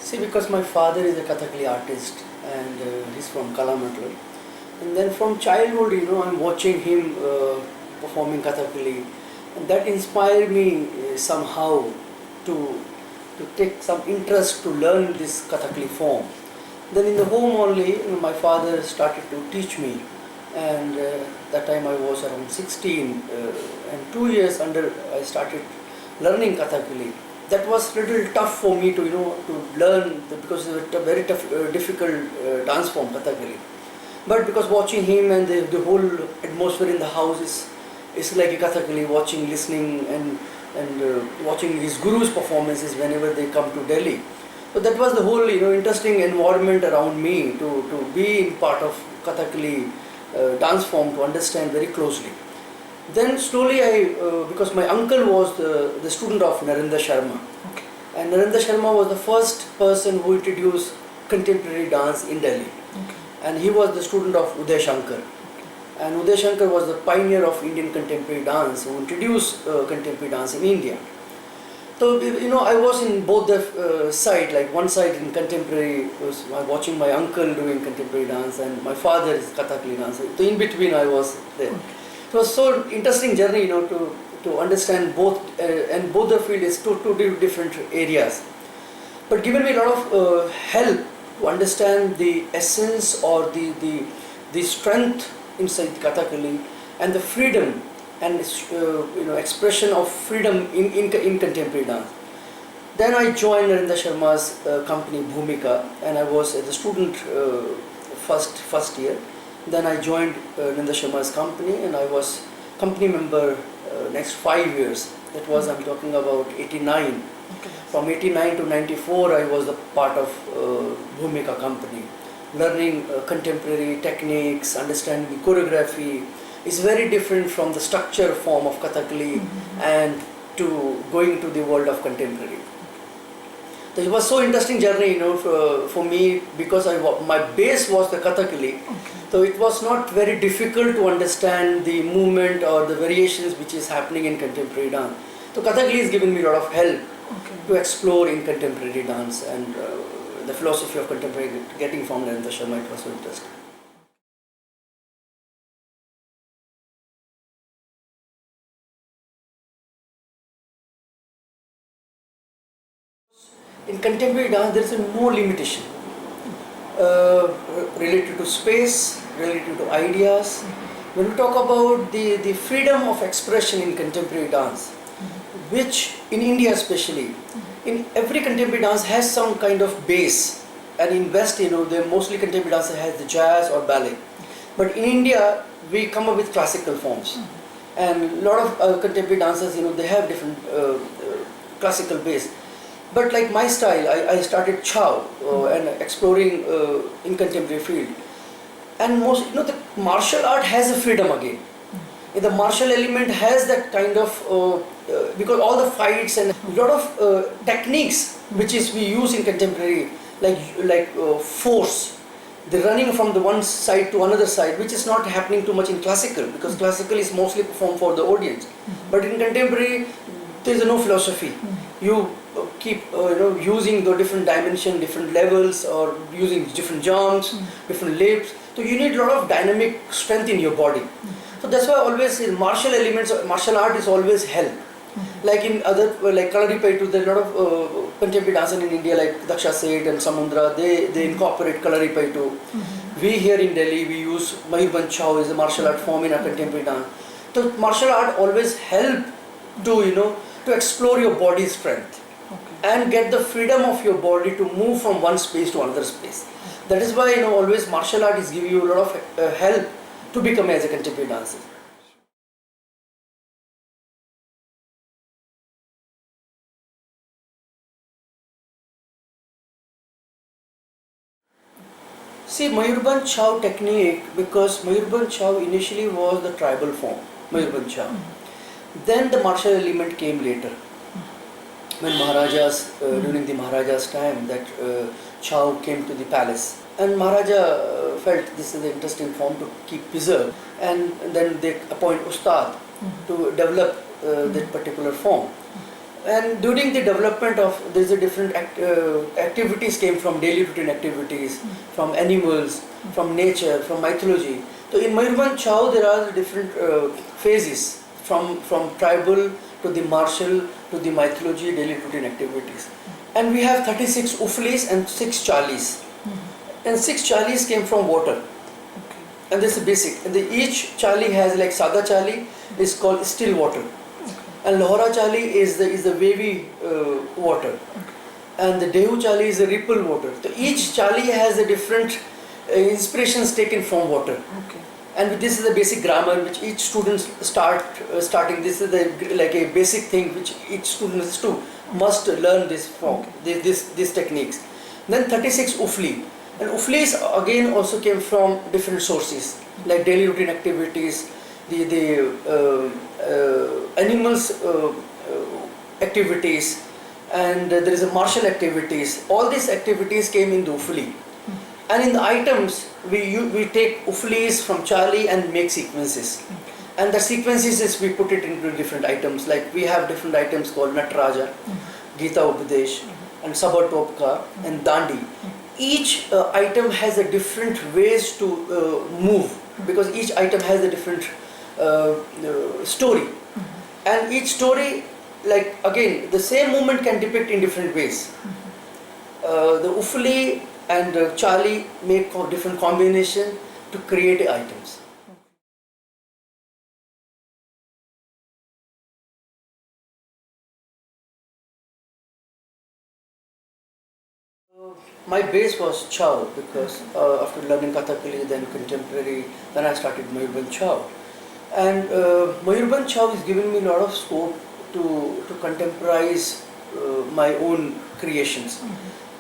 See, because my father is a Kathakali artist and he's from Kalamatla. And then from childhood, I'm watching him performing Kathakali. And that inspired me somehow to take some interest to learn this Kathakali form. Then in the home only, my father started to teach me. And that time I was around 16 and 2 years under I started learning Kathakali. That was little tough for me to to learn because it was a very tough, difficult dance form, Kathakali. But because watching him and the whole atmosphere in the house is like a Kathakali, watching, listening and watching his guru's performances whenever they come to Delhi. So that was the whole interesting environment around me to be in part of Kathakali dance form, to understand very closely. Then slowly because my uncle was the student of Narendra Sharma. Okay. And Narendra Sharma was the first person who introduced contemporary dance in Delhi. Okay. And he was the student of Uday Shankar. Okay. And Uday Shankar was the pioneer of Indian contemporary dance who introduced contemporary dance in India. So, I was in both the side, like one side in contemporary, was watching my uncle doing contemporary dance and my father is Kathakali dancer. So in between I was there. Okay. It was so interesting journey, to understand both, and both the field is two different areas. But given me a lot of help to understand the essence or the strength inside Kathakali and the freedom and expression of freedom in contemporary dance. Then I joined Narendra Sharma's company Bhumika, and I was the student first year. Then I joined Narendra Sharma's company, and I was company member next 5 years. That was, I'm talking about 89. Okay. From 89 to 94, I was a part of Bhumika company, learning contemporary techniques, understanding the choreography. Is very different from the structure form of Kathakali and to going to the world of contemporary. So it was so interesting journey, for me, because my base was the Kathakali. Okay. So it was not very difficult to understand the movement or the variations which is happening in contemporary dance. So Kathakali has given me a lot of help to explore in contemporary dance and the philosophy of contemporary getting from Narendra Sharma. It was so interesting. In contemporary dance, there is no limitation related to space, related to ideas. When we talk about the freedom of expression in contemporary dance, which in India especially, in every contemporary dance has some kind of base, and in West, the mostly contemporary dance has the jazz or ballet. But in India, we come up with classical forms, and a lot of contemporary dancers, they have different classical base. But like my style, I started Chhau and exploring in contemporary field. And most, the martial art has a freedom again. The martial element has that kind of, because all the fights and a lot of techniques which we use in contemporary, like force, the running from the one side to another side, which is not happening too much in classical, because classical is mostly performed for the audience. But in contemporary, there is no philosophy. You keep using the different dimension, different levels, or using different jumps, different leaps. So you need a lot of dynamic strength in your body. So that's why always in martial elements, martial art is always help. Like in other, like Kalaripaitu, there are a lot of contemporary dancers in India like Daksha Seth and Samundra, they incorporate Kalaripaitu. We here in Delhi, we use Mayurbhanj Chhau as a martial art form in our contemporary dance. So martial art always help to explore your body strength and get the freedom of your body to move from one space to another space. That is why always martial art is giving you a lot of help to become as a contemporary dancer. See, Mayurbhanj Chhau technique, because Mayurbhanj Chhau initially was the tribal form, Mayurbhanj Chhau. Then the martial element came later. When Maharajas, during the Maharaja's time, that Chhau came to the palace. And Maharaja felt this is an interesting form to keep preserved. And then they appoint Ustad to develop that particular form. And during the development of, there's a different activities came from daily routine activities, from animals, from nature, from mythology. So in Mayurbhanj Chhau there are different phases, from tribal to the martial to the mythology, daily routine activities. And we have 36 uflis and 6 chalis. And 6 chalis came from water. And this is basic. And each chali has, like Sada chali is called still water. And Lohra chali is the wavy water. And the Dehu chali is the ripple water. So each chali has a different inspirations taken from water. And this is the basic grammar which each student starting. This is like a basic thing which each student must learn this from these techniques. Then 36 ufli. And uflis again also came from different sources, like daily routine activities, the animals activities, and there is a martial activities. All these activities came in the ufli. And in the items, we take uflis from chali and make sequences. And the sequences is we put it into different items. Like we have different items called Nataraja, Gita Upadesh, and Sabatopka, and Dandi. Each item has a different ways to move, because each item has a different story. And each story, like again, the same movement can depict in different ways. The ufli and chali make different combination to create items. My base was Chhau, because after learning Kathakali, then contemporary, then I started Mayurbhanj Chhau. And Mayurbhanj Chhau is giving me a lot of scope to contemporize my own creations.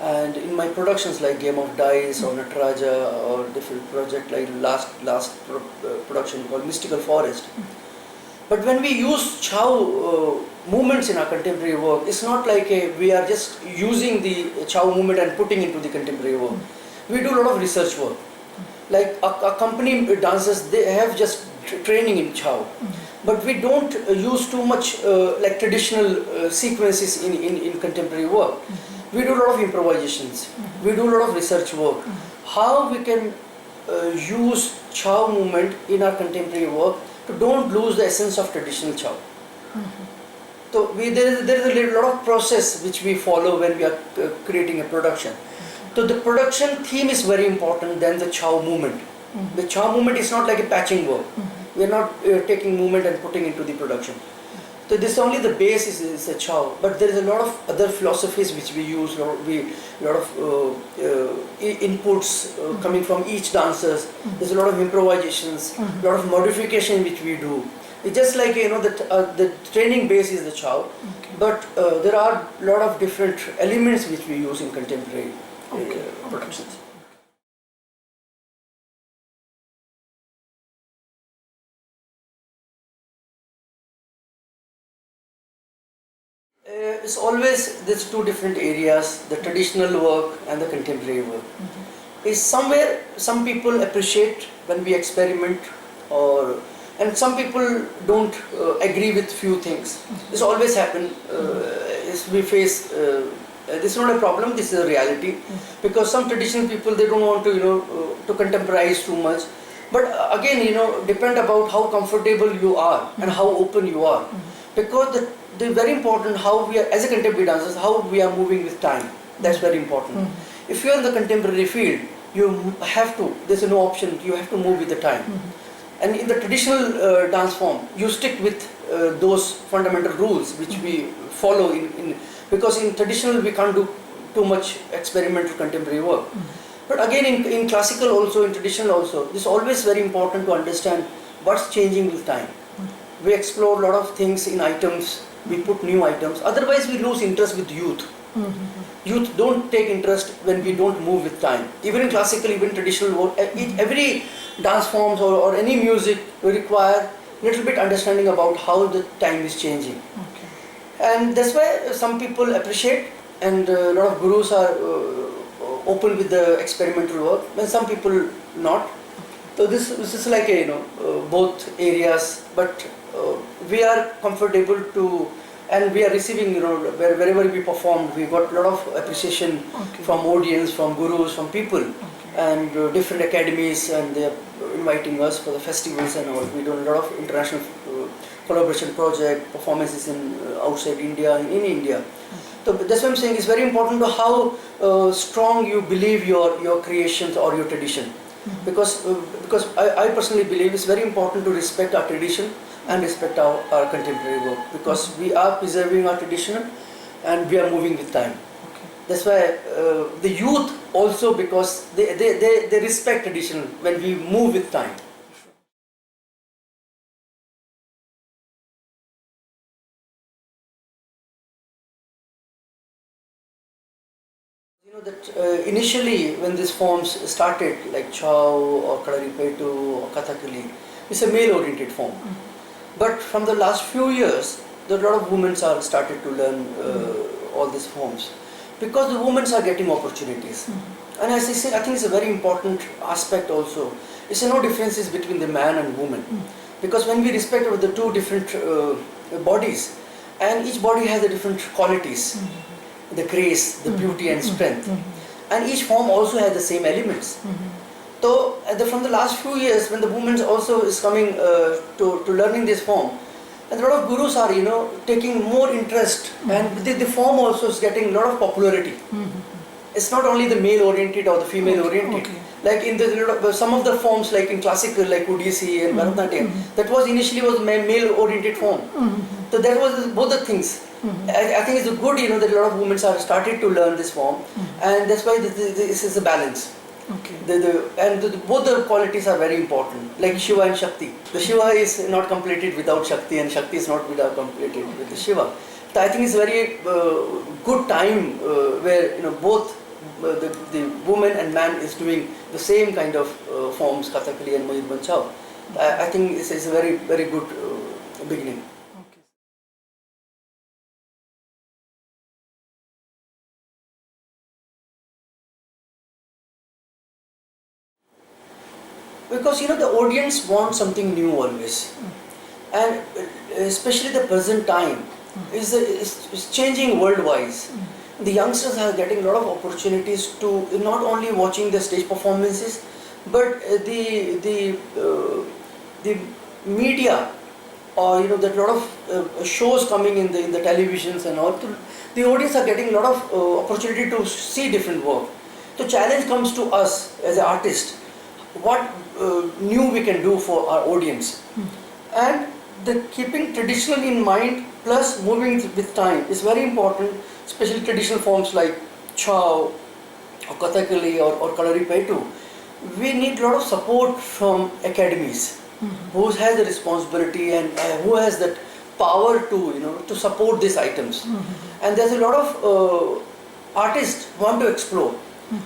And in my productions like Game of Dice or Nataraja or different project like last production called Mystical Forest. But when we use Chhau movements in our contemporary work, it's not like we are just using the Chhau movement and putting into the contemporary work. We do a lot of research work. Like a company dancers, they have just training in Chhau. But we don't use too much like traditional sequences in contemporary work. We do a lot of improvisations. We do a lot of research work. How we can use Chhau movement in our contemporary work to don't lose the essence of traditional Chhau. So there is a lot of process which we follow when we are creating a production. So the production theme is very important than the Chhau movement. The Chhau movement is not like a patching work. We are not taking movement and putting into the production. So this only the base is a Chhau, but there is a lot of other philosophies which we use. A lot of inputs coming from each dancers. There's a lot of improvisations, a lot of modification which we do. It's just like the training base is the Chhau, but there are a lot of different elements which we use in contemporary productions. It's always there's two different areas: the traditional work and the contemporary work. Is somewhere some people appreciate when we experiment, and some people don't agree with few things. This always happen. We face. This is not a problem. This is a reality, because some traditional people, they don't want to to contemporize too much. But again, depend about how comfortable you are and how open you are, because the very important how we are as a contemporary dancers, how we are moving with time. That's very important. If you are in the contemporary field, you have to. There's no option. You have to move with the time. And in the traditional dance form, you stick with those fundamental rules which we follow because in traditional we can't do too much experimental contemporary work. But again, in classical also, in traditional also, this is always very important to understand what's changing with time. We explore a lot of things in items, we put new items, otherwise we lose interest with youth. Youth don't take interest when we don't move with time. Even in classical, even traditional work, every dance forms or any music require little bit understanding about how the time is changing. And that's why some people appreciate, and a lot of gurus are open with the experimental work, and some people not. So this is like both areas, but we are comfortable to and we are receiving, wherever we performed, we got a lot of appreciation from audience, from gurus, from people, and different academies, and they are inviting us for the festivals and all. We do a lot of international collaboration project, performances in outside India, in India. So that's what I'm saying. It's very important to how strong you believe your creations or your tradition, because I personally believe it's very important to respect our tradition and respect our contemporary work, because we are preserving our tradition and we are moving with time. That's why the youth also, because they respect tradition when we move with time. You know that initially when these forms started, like Chhau or Kalaripetu or Kathakali, it's a male-oriented form. But from the last few years, there are a lot of women are started to learn all these forms, because the women are getting opportunities. And as I say, I think it's a very important aspect also. It's no differences between the man and woman, because when we respect the two different bodies, and each body has the different qualities, the grace, the beauty and strength, and each form also has the same elements. So from the last few years, when the women also is coming to learning this form, and a lot of gurus are taking more interest, and the form also is getting a lot of popularity. It's not only the male oriented or the female oriented. Like in some of the forms, like in classical, like Odissi and Bharatanatyam, that was initially was male oriented form. So that was both the things. I think it's good that a lot of women are started to learn this form, and that's why this is a balance. Both the qualities are very important, like Shiva and Shakti. The Shiva is not completed without Shakti, and Shakti is not without completed with the Shiva. So I think it's a very good time where both the woman and man is doing the same kind of forms, Kathakali and Mayurbhanj Chhau. I think it's a very, very good beginning. Because the audience wants something new always, and especially the present time is changing worldwide. The youngsters are getting a lot of opportunities to not only watching the stage performances, but the media, or that lot of shows coming in the televisions and all. The audience are getting a lot of opportunity to see different work. So challenge comes to us as an artist, what new we can do for our audience, and the keeping traditional in mind plus moving with time is very important, especially traditional forms like Chhau or Kathakali or Kalaripetu. We need a lot of support from academies, who has the responsibility and who has that power to support these items. And there's a lot of artists want to explore.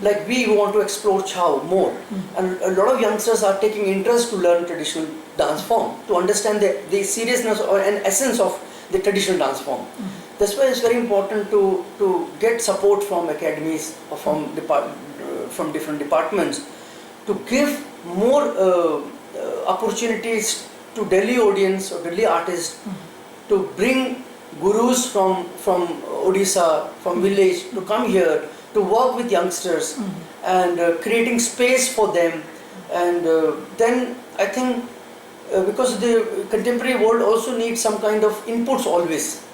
Like we want to explore Chhau more, and a lot of youngsters are taking interest to learn traditional dance form, to understand the seriousness or an essence of the traditional dance form. That's why it's very important to get support from academies or from different departments, to give more opportunities to Delhi audience or Delhi artists, to bring gurus from Odisha, from village, to come here to work with youngsters, and creating space for them. And then I think because the contemporary world also needs some kind of inputs always,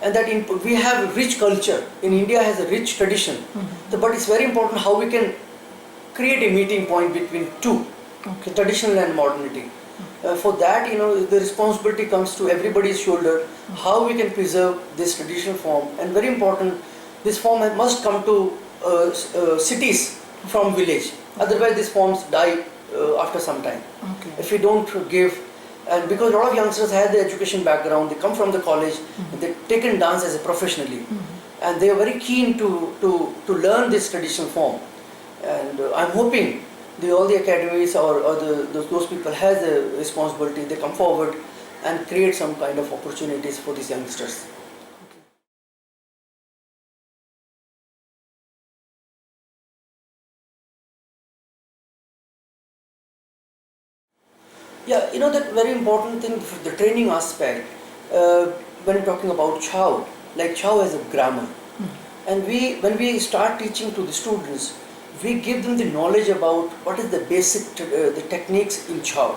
and that input, we have rich culture in India, has a rich tradition. But it's very important how we can create a meeting point between two, traditional and modernity. For that, the responsibility comes to everybody's shoulder, how we can preserve this traditional form. And very important, this form must come to cities from village. Otherwise, these forms die after some time. If we don't give, and because a lot of youngsters have the education background, they come from the college, they've taken dance as a professionally, and they are very keen to learn this traditional form. And I'm hoping all the academies or those people have the responsibility, they come forward and create some kind of opportunities for these youngsters. Yeah, that very important thing, the training aspect. when talking about Chhau, like Chhau has a grammar. And when we start teaching to the students, we give them the knowledge about what is the basic, the techniques in Chhau.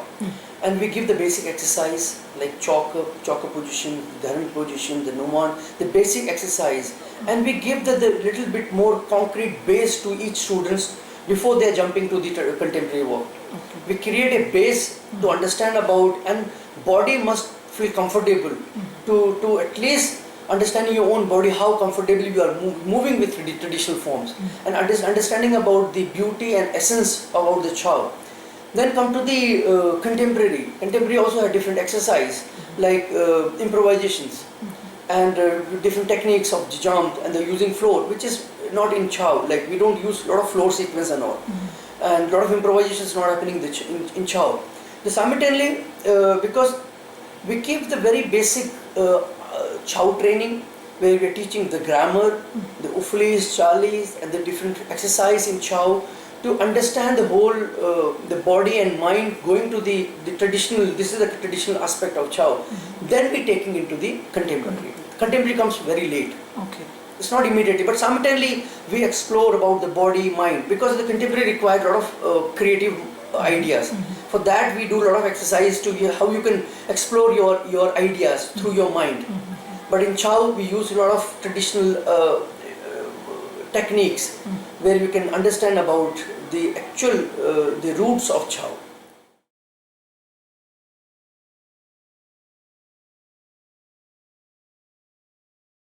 And we give the basic exercise like choker position, dharan position, the numan, the basic exercise. And we give the little bit more concrete base to each students before they are jumping to the contemporary work. We create a base to understand about, and body must feel comfortable to at least understanding your own body, how comfortably you are moving with the traditional forms, and understanding about the beauty and essence about the Chhau. Then come to the contemporary. Contemporary also had different exercise like improvisations and different techniques of jump and the using floor, which is not in Chhau. Like we don't use a lot of floor sequence and all, and a lot of improvisations not happening in Chhau. The simultaneously because we keep the very basic Chhau training, where we are teaching the grammar, the uflis, chalis, and the different exercise in Chhau to understand the whole the body and mind going to the traditional. This is the traditional aspect of Chhau. Then we taking into the contemporary. Contemporary comes very late. Okay. It's not immediately, but simultaneously we explore about the body, mind, because the contemporary required a lot of creative ideas. For that we do a lot of exercise to how you can explore your ideas through your mind. But in Chhau we use a lot of traditional techniques where you can understand about the actual the roots of Chhau.